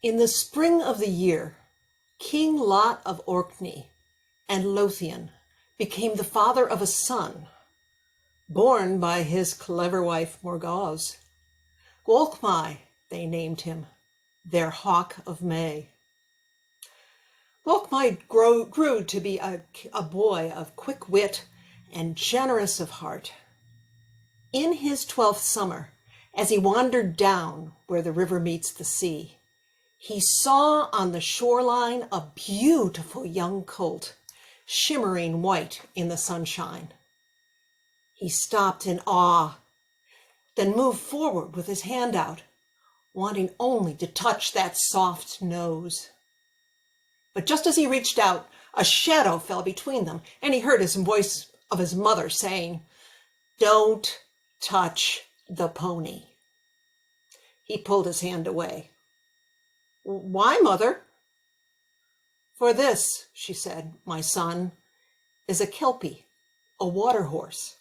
In the spring of the year, King Lot of Orkney and Lothian became the father of a son, born by his clever wife Morgause. Gwalchmai, they named him, their hawk of May. Gwalchmai grew to be a boy of quick wit and generous of heart. In his 12th summer, as he wandered down where the river meets the sea, he saw on the shoreline a beautiful young colt, shimmering white in the sunshine. He stopped in awe, then moved forward with his hand out, wanting only to touch that soft nose. But just as he reached out, a shadow fell between them, and he heard his voice of his mother saying, "Don't touch the pony." He pulled his hand away. "Why, mother?" "For this," she said, "my son, is a Kelpie, a water horse.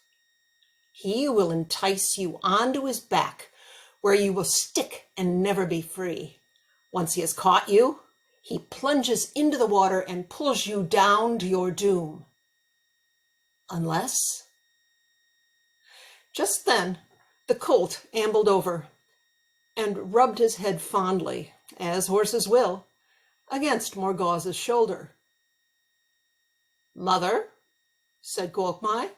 He will entice you onto his back, where you will stick and never be free. Once he has caught you, he plunges into the water and pulls you down to your doom. Unless..." Just then, the colt ambled over and rubbed his head fondly, as horses will, against Morgause's shoulder. "Mother," said Gwalchmai.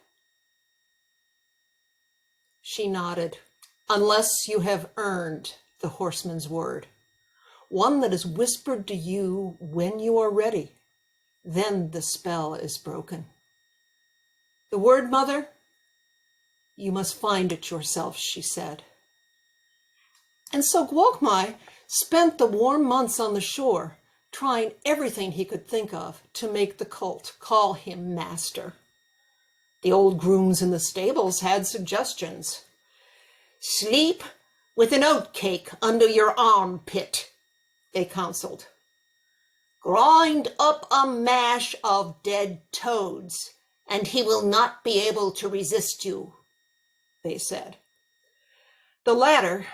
She nodded. "Unless you have earned the horseman's word, one that is whispered to you when you are ready, then the spell is broken." "The word, mother? You must find it yourself," she said. And so Gwalchmai spent the warm months on the shore, trying everything he could think of to make the colt call him master. The old grooms in the stables had suggestions. "Sleep with an oatcake under your armpit," they counseled. "Grind up a mash of dead toads, and he will not be able to resist you," they said. The latter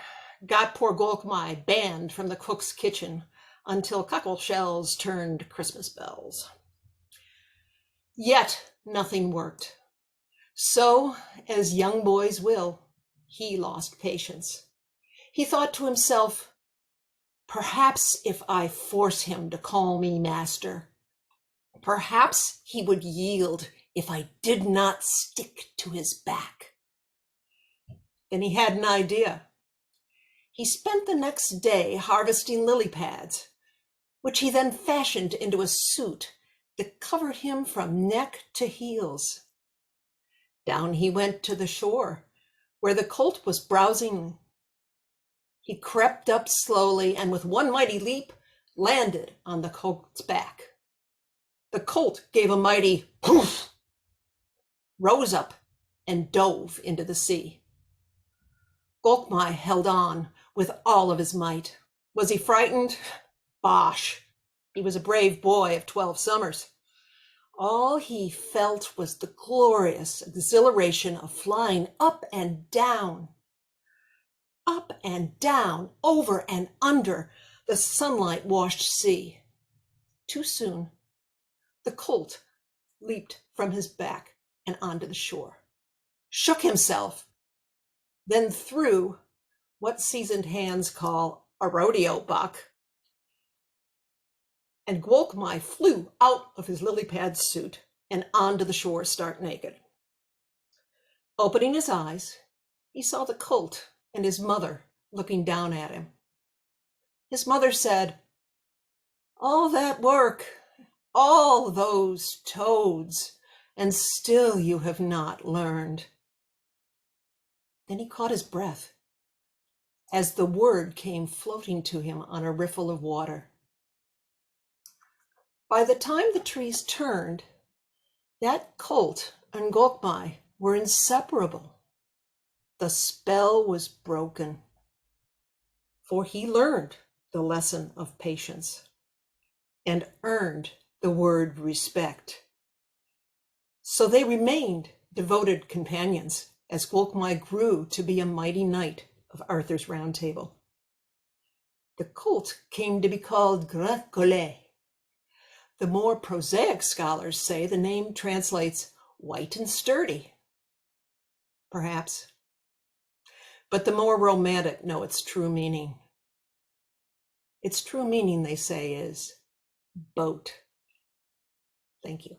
got poor Gwalchmai banned from the cook's kitchen until cockle shells turned Christmas bells. Yet nothing worked. So, as young boys will, he lost patience. He thought to himself, "Perhaps if I force him to call me master, perhaps he would yield if I did not stick to his back." Then he had an idea. He spent the next day harvesting lily pads, which he then fashioned into a suit that covered him from neck to heels. Down he went to the shore, where the colt was browsing. He crept up slowly and with one mighty leap landed on the colt's back. The colt gave a mighty poof, rose up, and dove into the sea. Gwalchmai held on with all of his might. Was he frightened? Bosh! He was a brave boy of 12 summers. All he felt was the glorious exhilaration of flying up and down, over and under the sunlight-washed sea. Too soon, the colt leaped from his back and onto the shore, shook himself, then threw what seasoned hands call a rodeo buck, and Gwalchmai flew out of his lily pad suit and onto the shore stark naked. Opening his eyes, he saw the colt and his mother looking down at him. His mother said, "All that work, all those toads, and still you have not learned." Then he caught his breath as the word came floating to him on a riffle of water. By the time the trees turned, that colt and Gwalchmai were inseparable. The spell was broken, for he learned the lesson of patience and earned the word respect. So they remained devoted companions as Gwalchmai grew to be a mighty knight of Arthur's Round Table. The colt came to be called Grand Collet. The more prosaic scholars say the name translates white and sturdy. Perhaps. But the more romantic know its true meaning. Its true meaning, they say, is boat. Thank you.